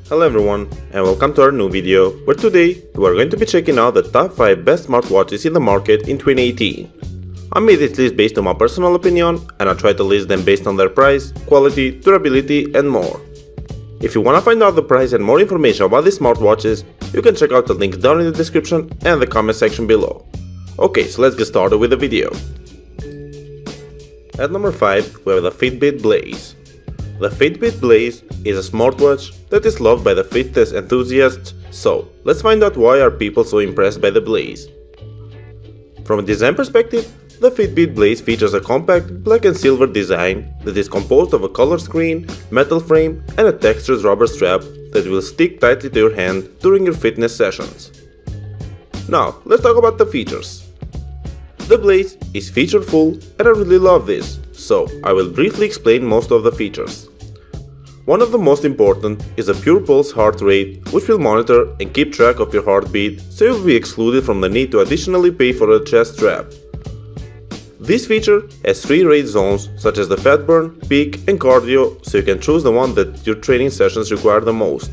Hello everyone and welcome to our new video, where today we are going to be checking out the top 5 best smartwatches in the market in 2018. I made this list based on my personal opinion and I tried to list them based on their price, quality, durability and more. If you want to find out the price and more information about these smartwatches, you can check out the links down in the description and the comment section below. Okay, so let's get started with the video. At number 5 we have the Fitbit Blaze. The Fitbit Blaze is a smartwatch that is loved by the fitness enthusiasts, so let's find out why are people so impressed by the Blaze. From a design perspective, the Fitbit Blaze features a compact black and silver design that is composed of a color screen, metal frame and a textured rubber strap that will stick tightly to your hand during your fitness sessions. Now, let's talk about the features. The Blaze is feature full and I really love this, so I will briefly explain most of the features. One of the most important is a pure pulse heart rate, which will monitor and keep track of your heartbeat, so you will be excluded from the need to additionally pay for a chest strap. This feature has 3 rate zones such as the fat burn, peak and cardio, so you can choose the one that your training sessions require the most.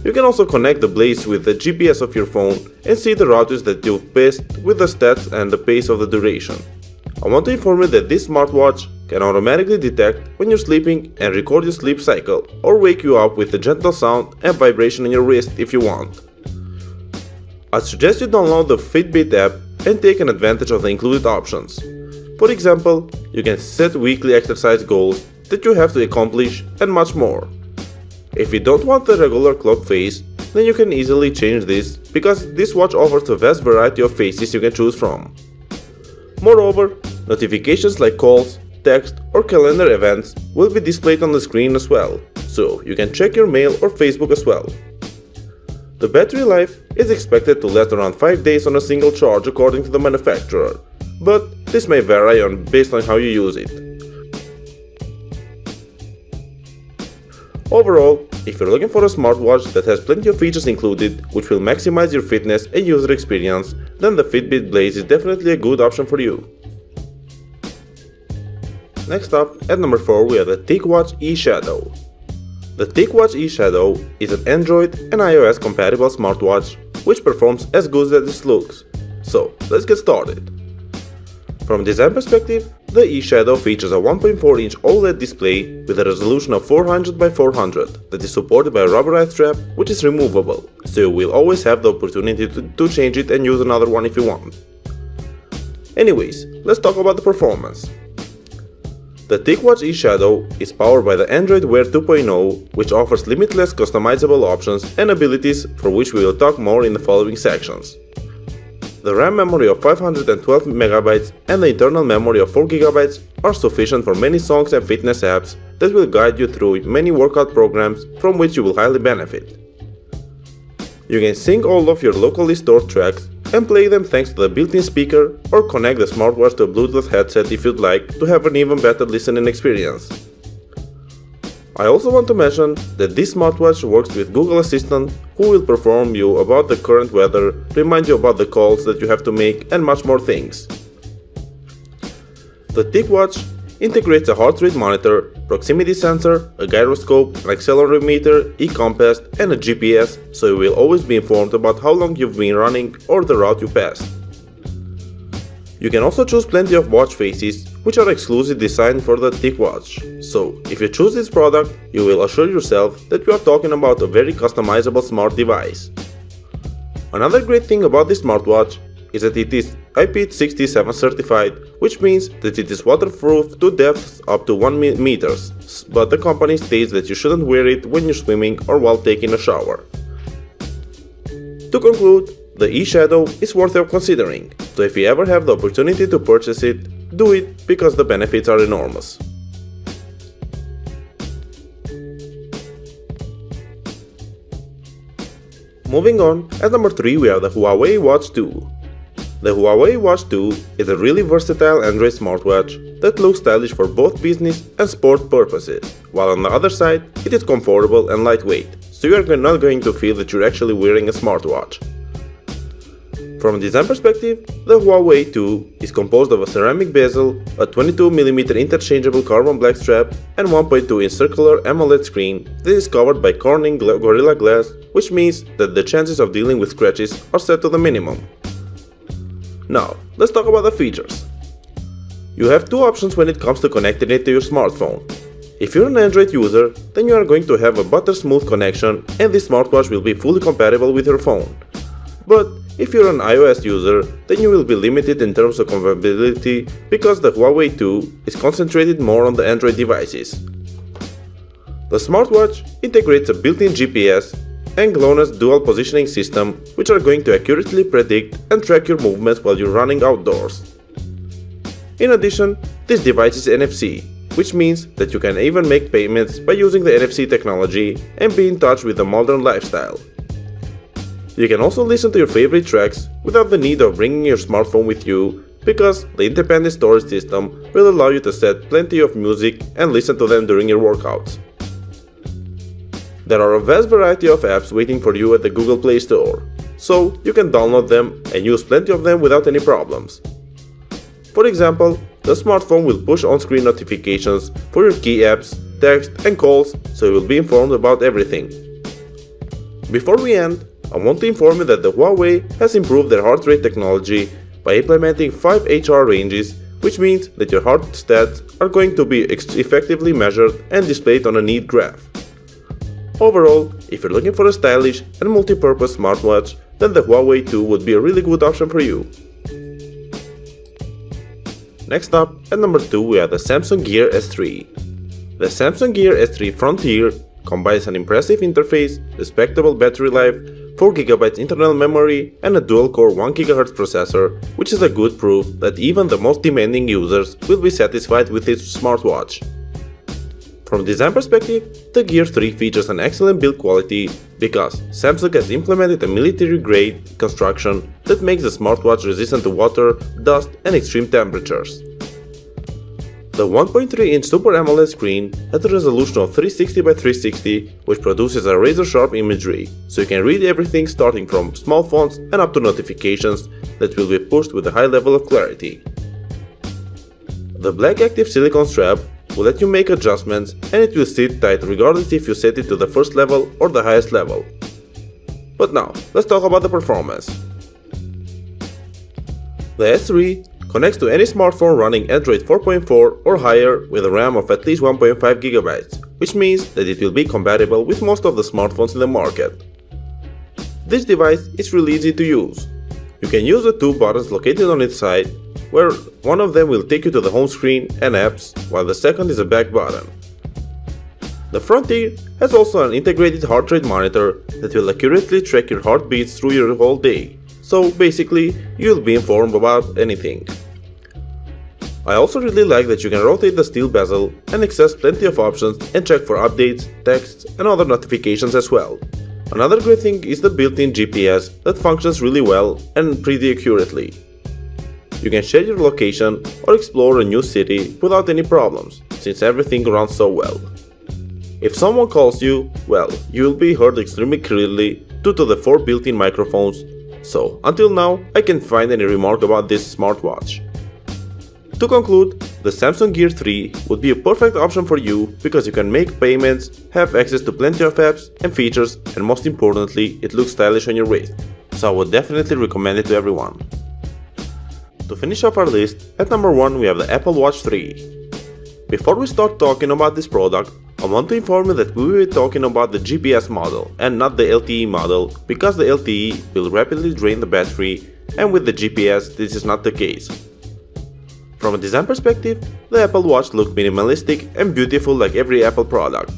You can also connect the Blaze with the GPS of your phone and see the routes that you've paced with the stats and the pace of the duration. I want to inform you that this smartwatch can automatically detect when you're sleeping and record your sleep cycle, or wake you up with a gentle sound and vibration in your wrist if you want. I suggest you download the Fitbit app and take an advantage of the included options. For example, you can set weekly exercise goals that you have to accomplish and much more. If you don't want the regular clock face, then you can easily change this, because this watch offers a vast variety of faces you can choose from. Moreover, notifications like calls, text or calendar events will be displayed on the screen as well, so you can check your mail or Facebook as well. The battery life is expected to last around 5 days on a single charge according to the manufacturer, but this may vary based on how you use it. Overall, if you're looking for a smartwatch that has plenty of features included which will maximize your fitness and user experience, then the Fitbit Blaze is definitely a good option for you. Next up, at number 4 we have the TicWatch eShadow. The TicWatch eShadow is an Android and iOS compatible smartwatch which performs as good as it looks. So, let's get started. From a design perspective, the eShadow features a 1.4-inch OLED display with a resolution of 400 by 400 that is supported by a rubberized strap which is removable, so you will always have the opportunity to change it and use another one if you want. Anyways, let's talk about the performance. The TicWatch eShadow is powered by the Android Wear 2.0, which offers limitless customizable options and abilities, for which we will talk more in the following sections. The RAM memory of 512 MB and the internal memory of 4 GB are sufficient for many songs and fitness apps that will guide you through many workout programs from which you will highly benefit. You can sync all of your locally stored tracks and play them thanks to the built-in speaker, or connect the smartwatch to a Bluetooth headset if you'd like to have an even better listening experience. I also want to mention that this smartwatch works with Google Assistant, who will inform you about the current weather, remind you about the calls that you have to make and much more things. The TicWatch integrates a heart rate monitor, proximity sensor, a gyroscope, an accelerometer, e-compass and a GPS, so you will always be informed about how long you've been running or the route you passed. You can also choose plenty of watch faces, which are exclusively designed for the TicWatch, so if you choose this product, you will assure yourself that you are talking about a very customizable smart device. Another great thing about this smartwatch is that it is IP67 certified, which means that it is waterproof to depths up to 1 meters, but the company states that you shouldn't wear it when you're swimming or while taking a shower. To conclude, the eShadow is worth your considering, so if you ever have the opportunity to purchase it, do it because the benefits are enormous. Moving on, at number 3 we have the Huawei Watch 2. The Huawei Watch 2 is a really versatile Android smartwatch that looks stylish for both business and sport purposes, while on the other side it is comfortable and lightweight, so you are not going to feel that you're actually wearing a smartwatch. From a design perspective, the Huawei 2 is composed of a ceramic bezel, a 22mm interchangeable carbon black strap, and 1.2-inch circular AMOLED screen that is covered by Corning Gorilla Glass, which means that the chances of dealing with scratches are set to the minimum. Now, let's talk about the features. You have two options when it comes to connecting it to your smartphone. If you're an Android user, then you are going to have a butter-smooth connection and this smartwatch will be fully compatible with your phone. But if you're an iOS user, then you will be limited in terms of compatibility because the Huawei 2 is concentrated more on the Android devices. The smartwatch integrates a built-in GPS and GLONASS dual positioning system, which are going to accurately predict and track your movements while you're running outdoors. In addition, this device is NFC, which means that you can even make payments by using the NFC technology and be in touch with a modern lifestyle. You can also listen to your favorite tracks without the need of bringing your smartphone with you because the independent storage system will allow you to set plenty of music and listen to them during your workouts. There are a vast variety of apps waiting for you at the Google Play Store, so you can download them and use plenty of them without any problems. For example, the smartphone will push on-screen notifications for your key apps, text and calls, so you will be informed about everything. Before we end, I want to inform you that the Huawei has improved their heart rate technology by implementing 5 HR ranges, which means that your heart stats are going to be effectively measured and displayed on a neat graph. Overall, if you're looking for a stylish and multi-purpose smartwatch, then the Huawei 2 would be a really good option for you. Next up, at number 2 we have the Samsung Gear S3. The Samsung Gear S3 Frontier combines an impressive interface, respectable battery life, 4GB internal memory and a dual-core 1GHz processor, which is a good proof that even the most demanding users will be satisfied with this smartwatch. From a design perspective, the Gear 3 features an excellent build quality because Samsung has implemented a military-grade construction that makes the smartwatch resistant to water, dust and extreme temperatures. The 1.3-inch Super AMOLED screen has a resolution of 360x360, which produces a razor-sharp imagery, so you can read everything starting from small fonts and up to notifications that will be pushed with a high level of clarity. The black active silicone strap will let you make adjustments and it will sit tight regardless if you set it to the first level or the highest level. But now, let's talk about the performance. The S3 connects to any smartphone running Android 4.4 or higher with a RAM of at least 1.5GB, which means that it will be compatible with most of the smartphones in the market. This device is really easy to use. You can use the two buttons located on its side, where one of them will take you to the home screen and apps, while the second is a back button. The Frontier has also an integrated heart rate monitor that will accurately track your heartbeats through your whole day, so basically you'll be informed about anything. I also really like that you can rotate the steel bezel and access plenty of options and check for updates, texts and other notifications as well. Another great thing is the built-in GPS that functions really well and pretty accurately. You can share your location or explore a new city without any problems, since everything runs so well. If someone calls you, well, you will be heard extremely clearly due to the 4 built-in microphones, so until now I can't find any remark about this smartwatch. To conclude, the Samsung Gear 3 would be a perfect option for you because you can make payments, have access to plenty of apps and features, and most importantly, it looks stylish on your wrist, so I would definitely recommend it to everyone. To finish off our list, at number 1 we have the Apple Watch 3. Before we start talking about this product, I want to inform you that we will be talking about the GPS model and not the LTE model because the LTE will rapidly drain the battery and with the GPS this is not the case. From a design perspective, the Apple Watch looks minimalistic and beautiful like every Apple product.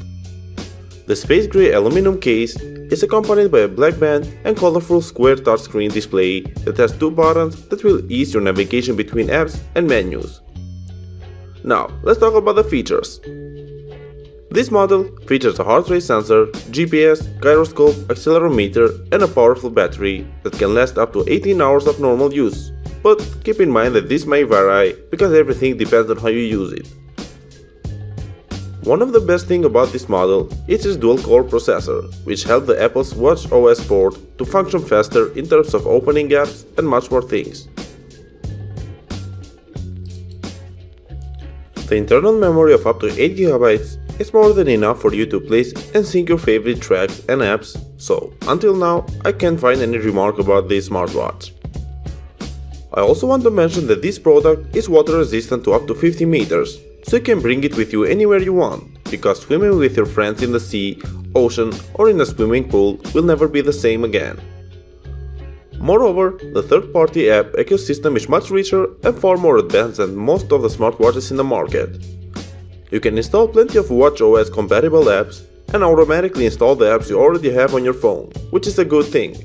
The space gray aluminum case is accompanied by a black band and colorful square touchscreen display that has 2 buttons that will ease your navigation between apps and menus. Now, let's talk about the features. This model features a heart rate sensor, GPS, gyroscope, accelerometer and a powerful battery that can last up to 18 hours of normal use. But keep in mind that this may vary because everything depends on how you use it. One of the best things about this model is its dual-core processor, which helps the Apple's Watch OS 4 to function faster in terms of opening apps and much more things. The internal memory of up to 8 GB is more than enough for you to place and sync your favorite tracks and apps, so until now I can't find any remark about this smartwatch. I also want to mention that this product is water resistant to up to 50 meters, so you can bring it with you anywhere you want, because swimming with your friends in the sea, ocean or in a swimming pool will never be the same again. Moreover, the third-party app ecosystem is much richer and far more advanced than most of the smartwatches in the market. You can install plenty of watchOS compatible apps and automatically install the apps you already have on your phone, which is a good thing.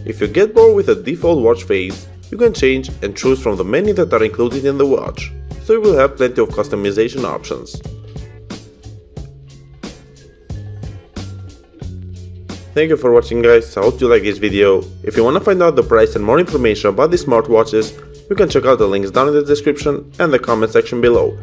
If you get bored with the default watch face, you can change and choose from the many that are included in the watch, so you will have plenty of customization options. Thank you for watching, guys. I hope you like this video. If you want to find out the price and more information about these smartwatches, you can check out the links down in the description and the comment section below.